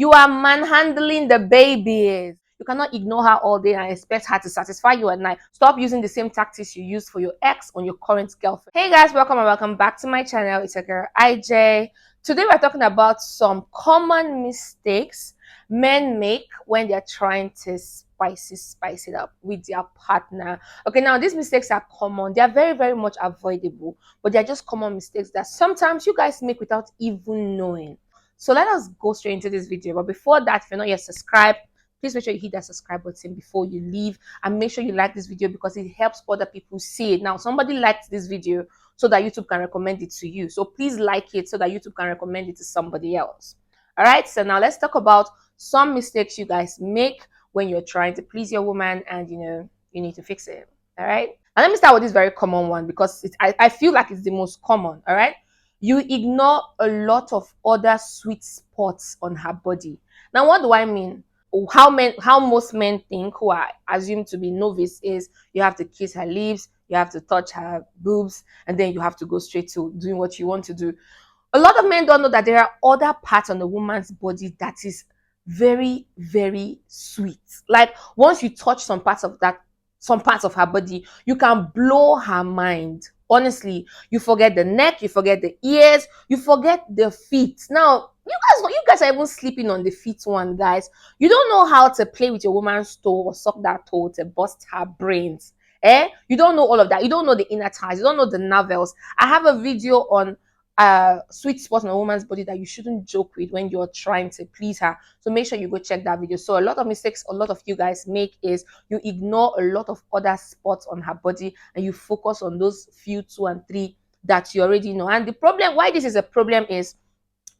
You are manhandling the babies. You cannot ignore her all day and expect her to satisfy you at night. Stop using the same tactics you used for your ex on your current girlfriend. Hey guys, welcome and welcome back to my channel. It's your girl IJ. Today we're talking about some common mistakes men make when they're trying to spice it up with their partner. Okay, now these mistakes are common. They are very much avoidable, but they're just common mistakes that sometimes you guys make without even knowing. So let us go straight into this video. But before that, if you're not yet subscribed, please make sure you hit that subscribe button before you leave, and make sure you like this video because it helps other people see it. Now, somebody liked this video so that YouTube can recommend it to you. So please like it so that YouTube can recommend it to somebody else. All right, so now let's talk about some mistakes you guys make when you're trying to please your woman and you need to fix it. All right, and let me start with this very common one because I feel like it's the most common. All right, you ignore a lot of other sweet spots on her body. Now, what do I mean? How most men think, who are assumed to be novice, is you have to kiss her lips, you have to touch her boobs, and then you have to go straight to doing what you want to do. A lot of men don't know that there are other parts on the woman's body that is very sweet. Like once you touch some parts of her body, you can blow her mind. Honestly, you forget the neck, you forget the ears, you forget the feet. Now, you guys are even sleeping on the feet one, guys. You don't know how to play with your woman's toe or suck that toe to bust her brains. You don't know all of that. You don't know the inner thighs, you don't know the navel. I have a video on sweet spot on a woman's body that you shouldn't joke with when you're trying to please her. So make sure you go check that video. So a lot of mistakes a lot of you guys make is you ignore a lot of other spots on her body and you focus on those few 2 and 3 that you already know. And the problem, why this is a problem, is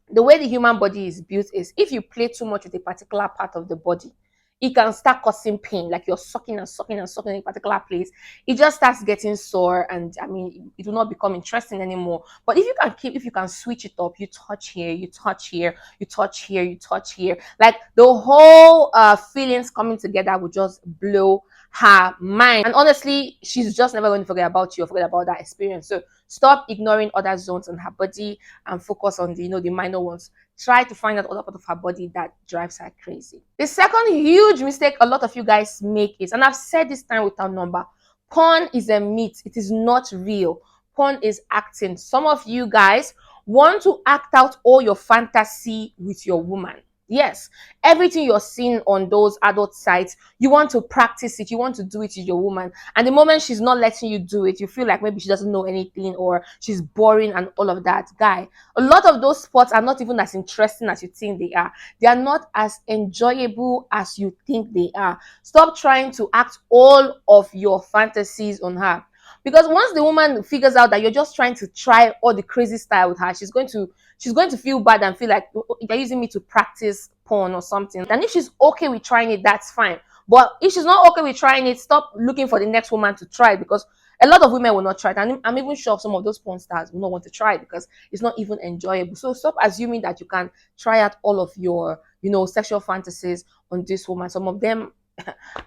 the way the human body is built is if you play too much with a particular part of the body, it can start causing pain, like you're sucking in a particular place. It just starts getting sore, and I mean, it will not become interesting anymore. But if you can switch it up, you touch here, you touch here, you touch here, you touch here, like the whole feelings coming together will just blow her mind. And honestly, she's just never going to forget about you or forget about that experience. So stop ignoring other zones on her body and focus on the minor ones. Try to find out other part of her body that drives her crazy. The second huge mistake a lot of you guys make is, and I've said this time without number, porn is a myth. It is not real. Porn is acting. Some of you guys want to act out all your fantasy with your woman. Yes, everything you're seeing on those adult sites, you want to practice it, you want to do it with your woman. And the moment she's not letting you do it, you feel like maybe she doesn't know anything or she's boring and all of that. Guy, a lot of those sports are not even as interesting as you think they are. They are not as enjoyable as you think they are. Stop trying to act all of your fantasies on her. Because once the woman figures out that you're just trying to try all the crazy style with her, she's going to feel bad and feel like, "Oh, you're using me to practice porn or something." And if she's okay with trying it, that's fine. But if she's not okay with trying it, stop looking for the next woman to try it, because a lot of women will not try it. And I'm even sure some of those porn stars will not want to try it because it's not even enjoyable. So stop assuming that you can try out all of your, sexual fantasies on this woman. Some of them,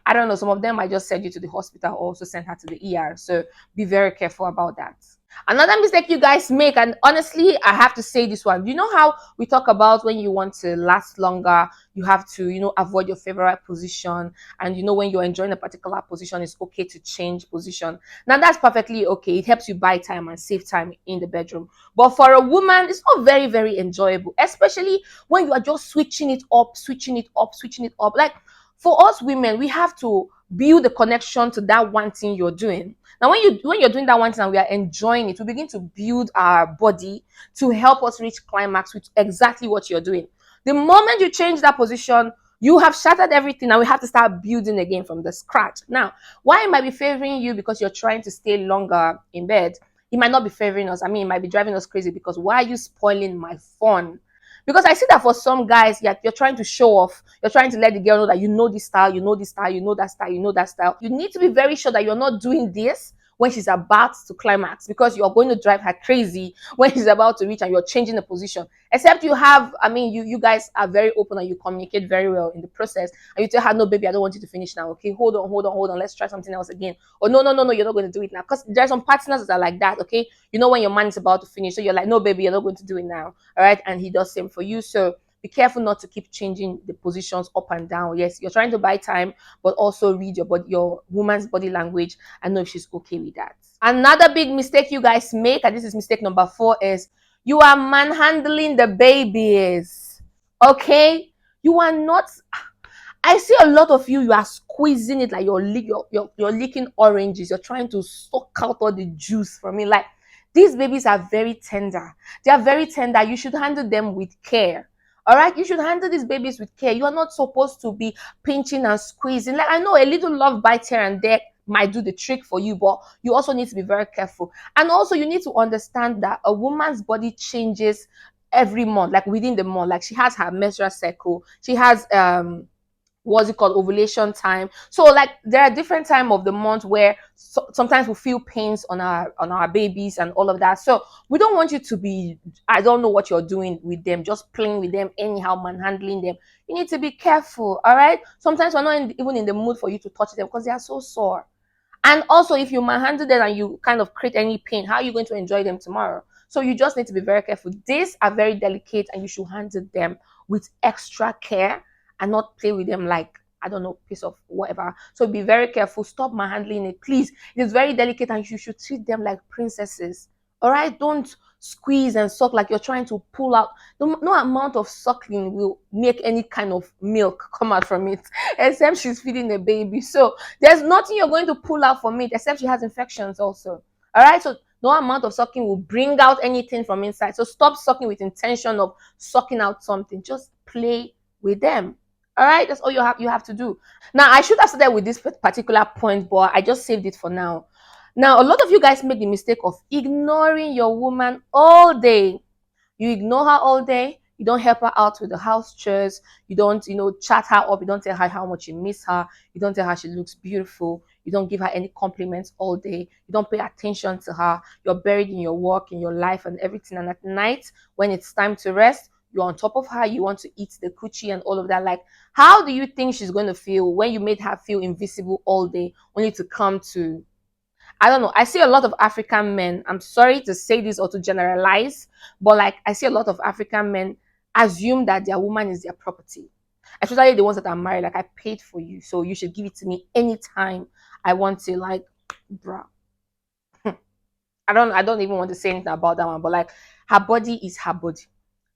I don't know, some of them might just send you to the hospital or also send her to the ER. So be very careful about that. Another mistake you guys make, and honestly, I have to say this one. You know how we talk about when you want to last longer, you have to, avoid your favorite position. And, when you're enjoying a particular position, it's okay to change position. Now, that's perfectly okay. It helps you buy time and save time in the bedroom. But for a woman, it's not very enjoyable, especially when you are just switching it up. Like, for us women, we have to build a connection to that one thing you're doing. Now, when you're doing that one thing and we are enjoying it, we begin to build our body to help us reach climax with exactly what you're doing. The moment you change that position, you have shattered everything, and we have to start building again from the scratch. Now, why it might be favoring you because you're trying to stay longer in bed, it might not be favoring us. I mean, it might be driving us crazy because why are you spoiling my fun? Because I see that for some guys, you're trying to show off. You're trying to let the girl know that you know this style, you know this style, you know that style, you know that style. You need to be very sure that you're not doing this when she's about to climax, because you're going to drive her crazy when she's about to reach and you're changing the position. Except you guys are very open and you communicate very well in the process, and you tell her, no, baby, I don't want you to finish now. Okay, hold on. Let's try something else again. Or no, you're not going to do it now. Because there are some partners that are like that, okay? When your man is about to finish, so you're like, no, baby, you're not going to do it now. All right. And he does same for you. So be careful not to keep changing the positions up and down. Yes, you're trying to buy time, but also read your woman's body language and know if she's okay with that. Another big mistake you guys make, and this is mistake number 4, is you are manhandling the babies. Okay, you are not. I see a lot of you, you are squeezing it like you're licking oranges. You're trying to suck out all the juice from it. Like, these babies are very tender. They are very tender. You should handle them with care. All right, you should handle these babies with care. You are not supposed to be pinching and squeezing. Like, I know a little love bite here and there might do the trick for you, but you also need to be very careful. And also, you need to understand that a woman's body changes every month, like within the month. Like, she has her menstrual cycle. She has what's it called, ovulation time. So like there are different time of the month where sometimes we feel pains on our babies and all of that. So we don't want you to be, I don't know what you're doing with them, just playing with them anyhow, manhandling them. You need to be careful. All right, sometimes we're not even in the mood for you to touch them because they are so sore. And also, if you manhandle them and you kind of create any pain, how are you going to enjoy them tomorrow? So you just need to be very careful. These are very delicate and you should handle them with extra care and not play with them like, I don't know, piece of whatever. So be very careful. Stop manhandling it, please. It is very delicate and you should treat them like princesses. All right? Don't squeeze and suck like you're trying to pull out. No amount of suckling will make any kind of milk come out from it, except she's feeding the baby. So there's nothing you're going to pull out from it except she has infections also. All right? So no amount of sucking will bring out anything from inside. So stop sucking with intention of sucking out something. Just play with them. All right, that's all you have to do. Now, I should have started with this particular point, but I just saved it for now. Now, a lot of you guys make the mistake of ignoring your woman all day. You ignore her all day. You don't help her out with the house chores. You don't, chat her up. You don't tell her how much you miss her. You don't tell her she looks beautiful. You don't give her any compliments all day. You don't pay attention to her. You're buried in your work, in your life, and everything. And at night, when it's time to rest, you're on top of her. You want to eat the coochie and all of that. Like, how do you think she's going to feel when you made her feel invisible all day, only to come to, I don't know. I see a lot of African men. I'm sorry to say this or to generalize, but like I see a lot of African men assume that their woman is their property. Especially the ones that are married. Like, I paid for you, so you should give it to me anytime I want to. Like, bruh. I don't even want to say anything about that one, but like, her body is her body.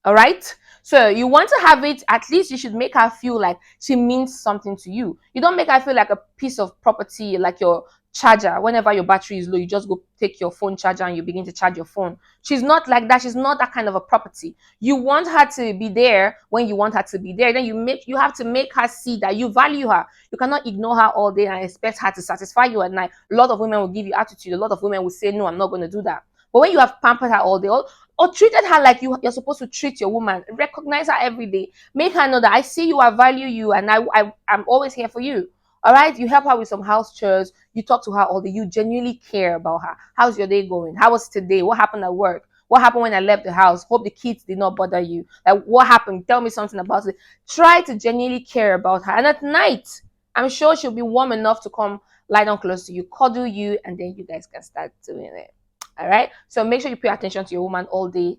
All right. So you want to have it, at least you should make her feel like she means something to you. You don't make her feel like a piece of property, like your charger. Whenever your battery is low, you just go take your phone charger and you begin to charge your phone. She's not like that. She's not that kind of a property. You want her to be there when you want her to be there. Then you have to make her see that you value her. You cannot ignore her all day and expect her to satisfy you at night. A lot of women will give you attitude. A lot of women will say, no, I'm not going to do that. But when you have pampered her all day, or treated her like you're supposed to treat your woman, recognize her every day, make her know that I see you, I value you, and I'm always here for you. All right, you help her with some house chores, you talk to her all day, you genuinely care about her. How's your day going? How was today? What happened at work? What happened when I left the house? Hope the kids did not bother you. Like, what happened? Tell me something about it. Try to genuinely care about her. And at night, I'm sure she'll be warm enough to come lie down close to you, cuddle you, and then you guys can start doing it. All right. So make sure you pay attention to your woman all day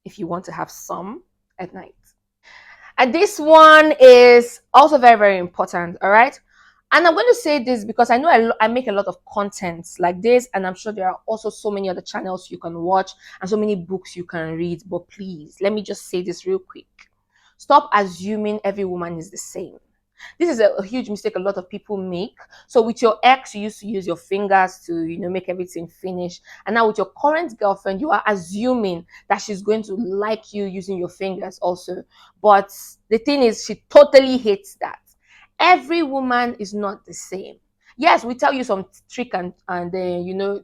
if you want to have some at night. And this one is also very, very important. All right. And I'm going to say this because I know I make a lot of content like this, and I'm sure there are also so many other channels you can watch and so many books you can read. But please, let me just say this real quick. Stop assuming every woman is the same. This is a huge mistake a lot of people make. So with your ex, you used to use your fingers to, make everything finish. And now with your current girlfriend, you are assuming that she's going to like you using your fingers also. But the thing is, she totally hates that. Every woman is not the same. Yes, we tell you some trick and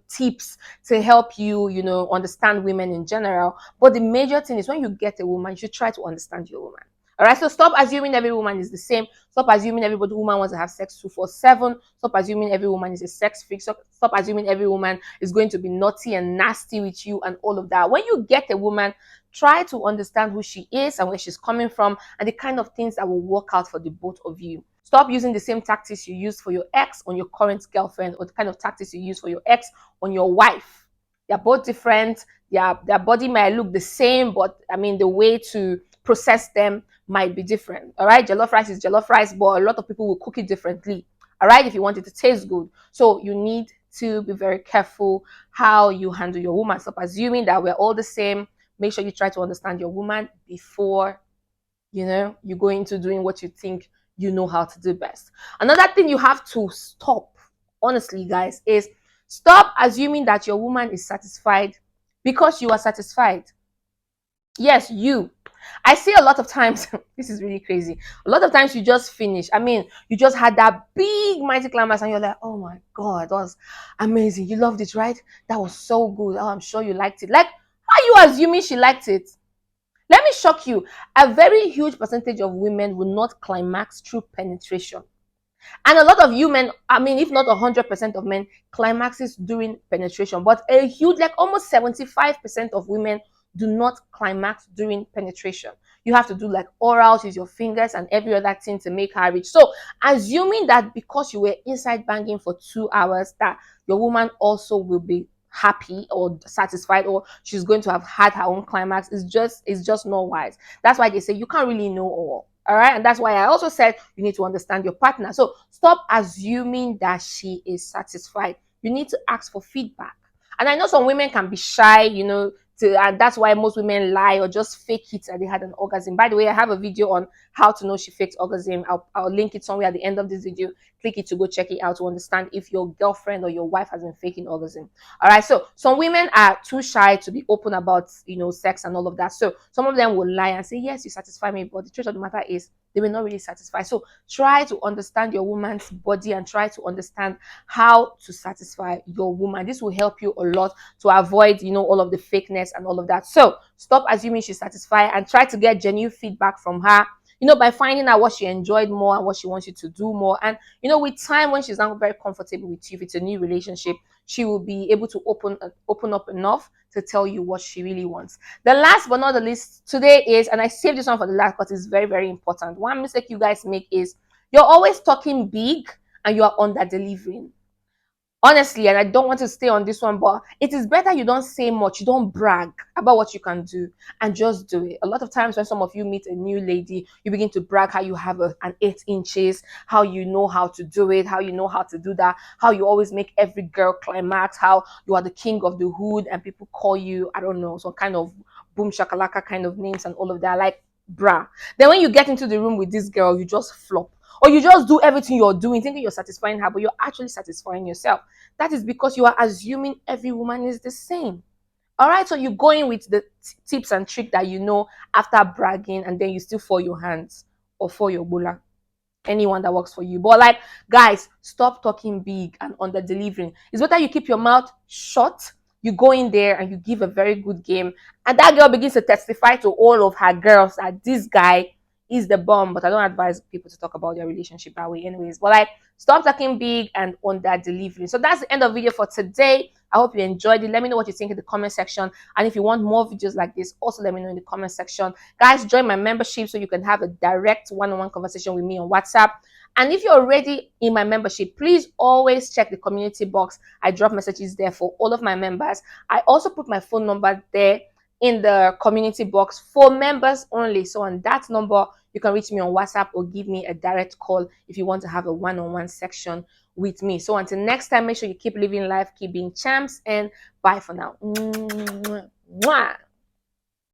tips to help you, understand women in general. But the major thing is when you get a woman, you should try to understand your woman. All right, so stop assuming every woman is the same. Stop assuming everybody woman wants to have sex 247. Stop assuming every woman is a sex freak. Stop assuming every woman is going to be naughty and nasty with you and all of that. When you get a woman, try to understand who she is and where she's coming from and the kind of things that will work out for the both of you. Stop using the same tactics you use for your ex on your current girlfriend, or the kind of tactics you use for your ex on your wife. They're both different. Their body might look the same, but the way to process them might be different. All right, jollof rice is jollof rice, but a lot of people will cook it differently. All right, if you want it to taste good. So you need to be very careful how you handle your woman. Stop assuming that we're all the same. Make sure you try to understand your woman before you go into doing what you think you know how to do best. Another thing you have to stop, honestly, guys, is stop assuming that your woman is satisfied because you are satisfied. Yes, you. I see a lot of times, this is really crazy. A lot of times you just finish. I mean, you just had that big mighty climax and you're like, oh my God, that was amazing. You loved it, right? That was so good. Oh, I'm sure you liked it. Like, how are you assuming she liked it? Let me shock you. A very huge percentage of women will not climax through penetration. And a lot of you men, I mean, if not 100% of men, climaxes during penetration. But a huge, like almost 75% of women do not climax during penetration. You have to do like orals, use your fingers and every other thing to make her reach. So assuming that because you were inside banging for 2 hours, that your woman also will be happy or satisfied or she's going to have had her own climax is just not wise. That's why they say you can't really know all right, and that's why I also said you need to understand your partner. So stop assuming that she is satisfied. You need to ask for feedback. And I know some women can be shy, and that's why most women lie or just fake it that they had an orgasm. By the way, I have a video on how to know she faked orgasm. I'll link it somewhere at the end of this video. Click it to go check it out to understand if your girlfriend or your wife has been faking orgasm. All right, so some women are too shy to be open about sex and all of that. So some of them will lie and say, yes, you satisfy me, but the truth of the matter is they were not really satisfied. So try to understand your woman's body and try to understand how to satisfy your woman. This will help you a lot to avoid all of the fakeness and all of that. So stop assuming she's satisfied and try to get genuine feedback from her, by finding out what she enjoyed more and what she wants you to do more. And with time, when she's now very comfortable with you, if it's a new relationship, she will be able to open up enough to tell you what she really wants. The last but not the least today is, and I saved this one for the last because it's very, very important. One mistake you guys make is you're always talking big and you are under delivering. Honestly, and I don't want to stay on this one, but it is better you don't say much, you don't brag about what you can do, and just do it. A lot of times when some of you meet a new lady, you begin to brag how you have an 8 inches, how you know how to do it, how you know how to do that, how you always make every girl climax, how you are the king of the hood, and people call you, I don't know, some kind of boom shakalaka kind of names and all of that. Like, bruh. Then when you get into the room with this girl, you just flop. Or you just do everything you're doing thinking you're satisfying her, but you're actually satisfying yourself. That is because you are assuming every woman is the same. All right, so you go in with the tips and trick that you know after bragging, and then you still fall your hands or fall your bula. Anyone that works for you. But like, guys, stop talking big and under delivering. It's better you keep your mouth shut. You go in there and you give a very good game, and that girl begins to testify to all of her girls that this guy is the bomb. But I don't advise people to talk about their relationship that way anyways. But like, stop talking big and under delivering. So that's the end of the video for today. I hope you enjoyed it. Let me know what you think in the comment section, and if you want more videos like this, also let me know in the comment section. Guys, join my membership so you can have a direct one-on-one conversation with me on WhatsApp. And if you're already in my membership, please always check the community box. I drop messages there for all of my members. I also put my phone number there in the community box for members only. So on that number, you can reach me on WhatsApp or give me a direct call if you want to have a one-on-one section with me. So until next time, make sure you keep living life, keep being champs, and bye for now. Mwah.